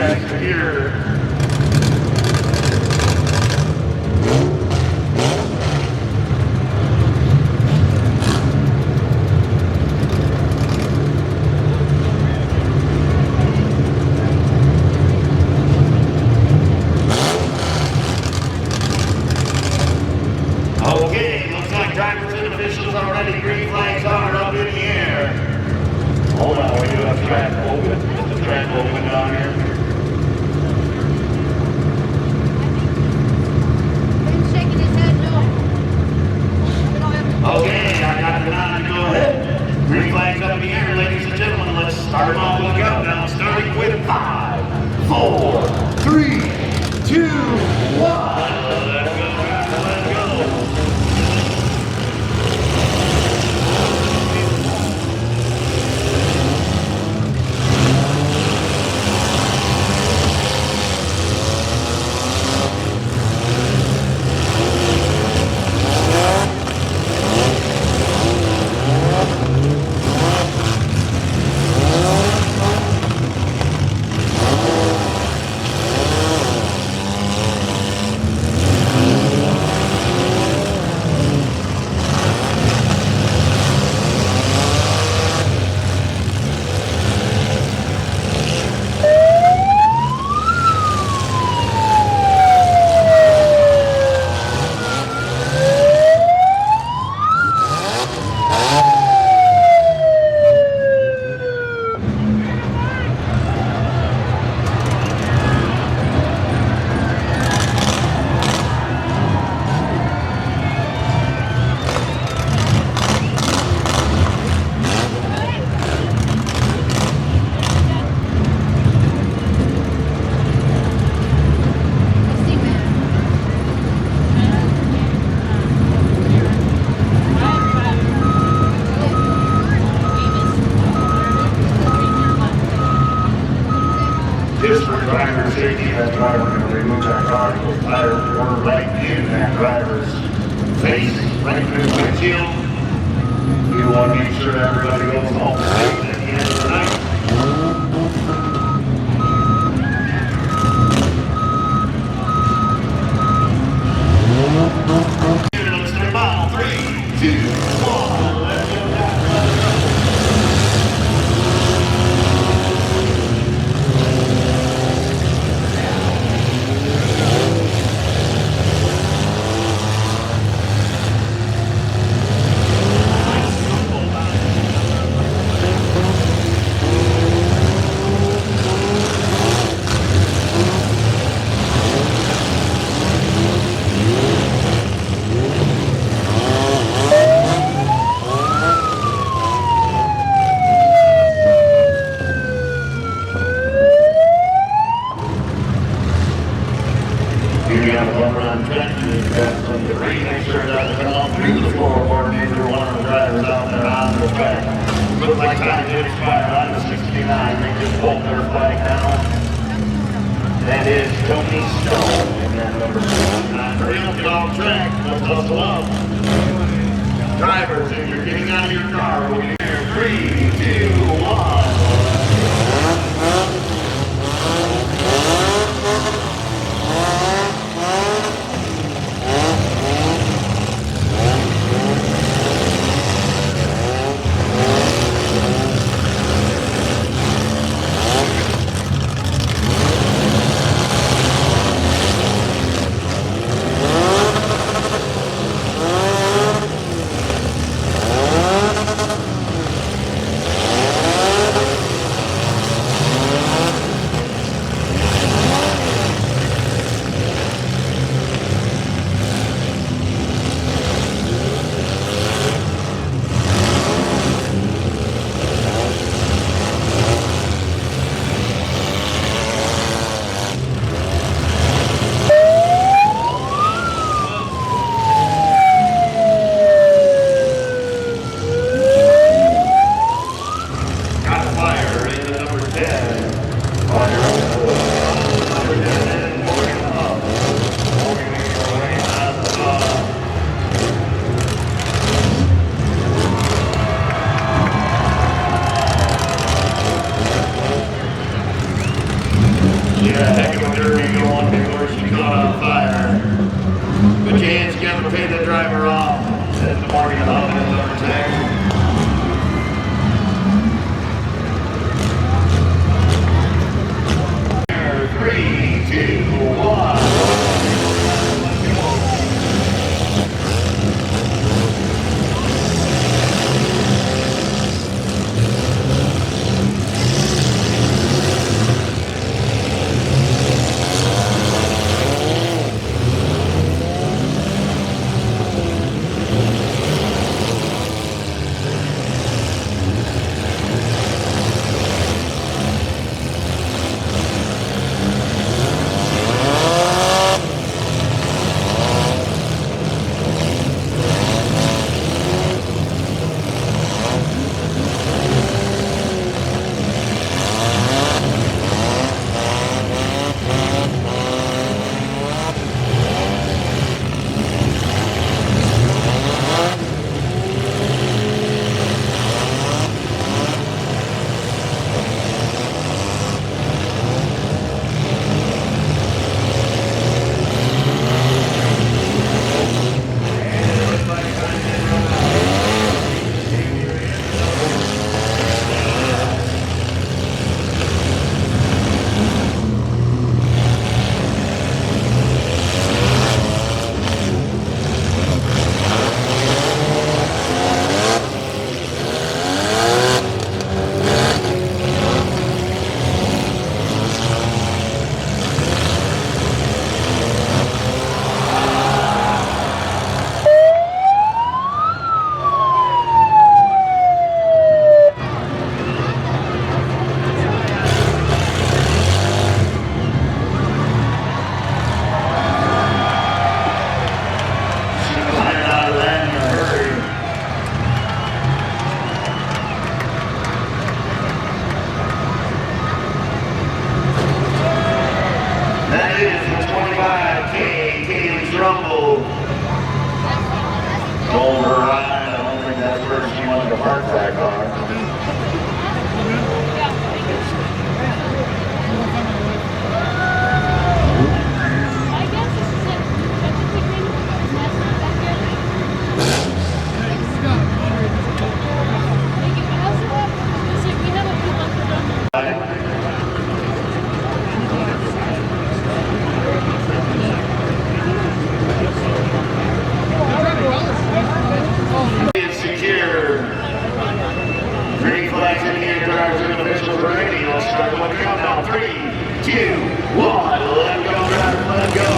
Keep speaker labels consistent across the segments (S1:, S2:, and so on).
S1: faster here. Okay, looks like drivers and officials already. Green flags are up in the air. Hold on, we do have track open. Is the track open down here?
S2: Ben's shaking his head no.
S1: Okay, I got the nod to go ahead. Green flags up in the air, ladies and gentlemen. Let's start them off with a countdown. Starting with 5, 4, 3, 2, 1. Let's go, guys. Let's go. Just for driver safety, that driver can remove that car, tire or right in that driver's face, right through the windshield. We want to make sure everybody goes home safe at the end of the night. Let's start about 3, 2, 1. Let's go down. Here we have a bumper on track. We've got some debris. Make sure it doesn't come off through the floorboard. Neither one of the drivers out there on the track. Looks like time did expire on the 69. They just pulled their flag down. That is Tony Stone. And that number 69. Hurry up, get off track. Let's hustle up. Drivers, if you're getting out of your car, we'll be here. 3, 2, 1. heck of a derby going before she caught on fire. Put your hands together, pay the driver off. That's the morning of the Hoodies overtake. 3, 2, 1. That is the 25K Kaylee's Rumble. Told her ride, I don't think that's where she wanted to park that car. It's secure. Green flags in the air, drivers and officials are ready. Let's start the countdown. 3, 2, 1. Let go, driver, let go.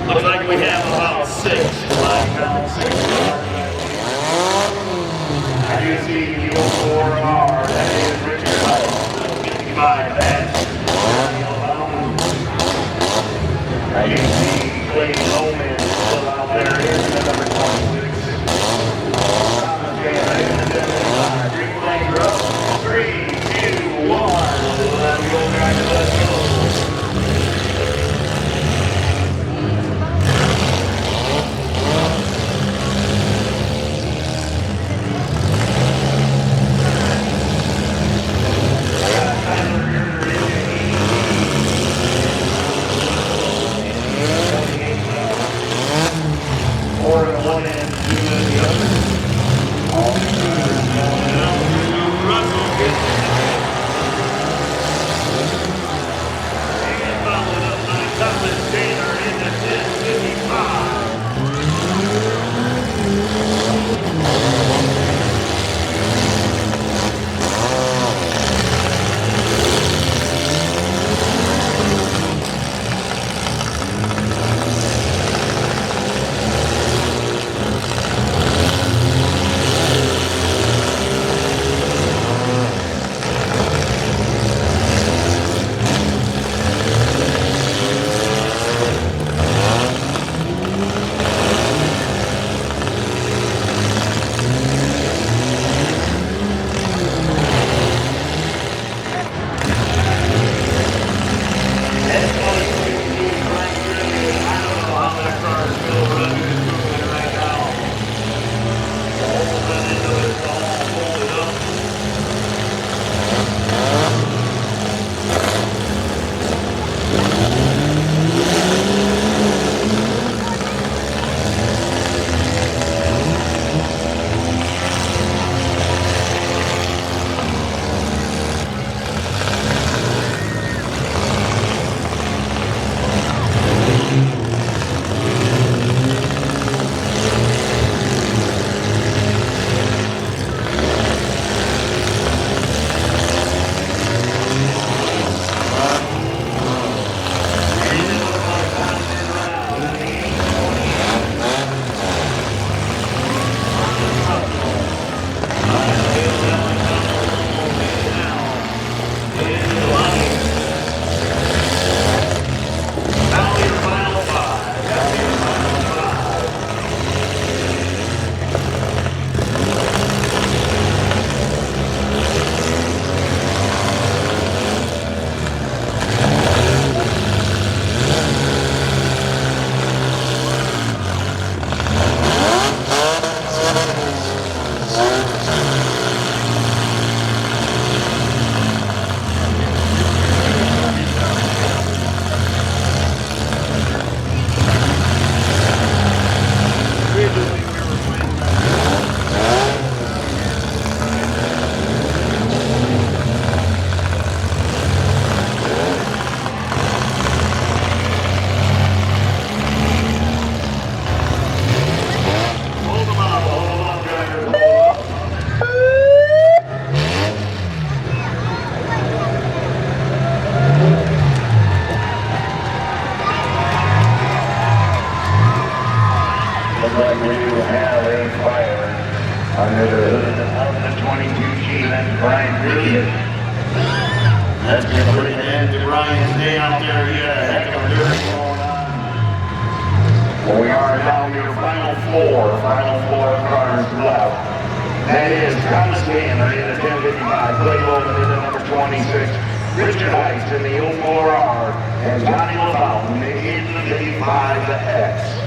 S1: Looks like we have about 6 left. down 6 cars. I do see the 04R, that is Richard Hall, 55, that's I do see Clay Bowman still out there in the number 26. Thomas Van in the 75. Green flag up. 3, 2, 1. Let's go, guys. Let's go. Under the hood of the 22G, that's Brian Brilliant. That's been putting an end to Brian's day out there. He had a heck of a derby going on. Well, we are now your final four cars left. That is Thomas Banner in the 1055, Clay Bowman in the number 26, Richard Heights in the 04R, and Johnny LaFountain in the 55X.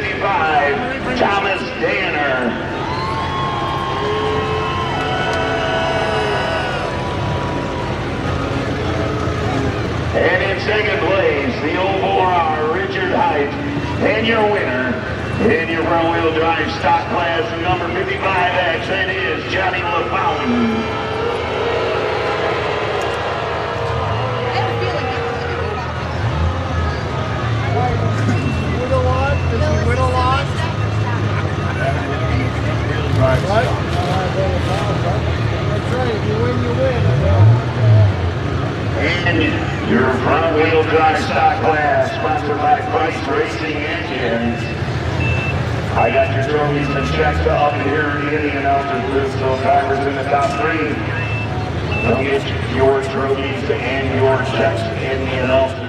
S1: 55, Thomas Danner. And in second place, the 04R Richard Height. And your winner in your front-wheel drive stock class, number 55X, that is Johnny LaFountain.
S2: I have a feeling that was
S3: Win a lot? Does he win a lot? Right? That's right. If you win, you win.
S1: And your front-wheel drive stock class, sponsored by Christ Racing Engines. I got your trophies and checks up here in the announcers booth, so drivers in the top 3. Don't get your trophies and your checks in the announcers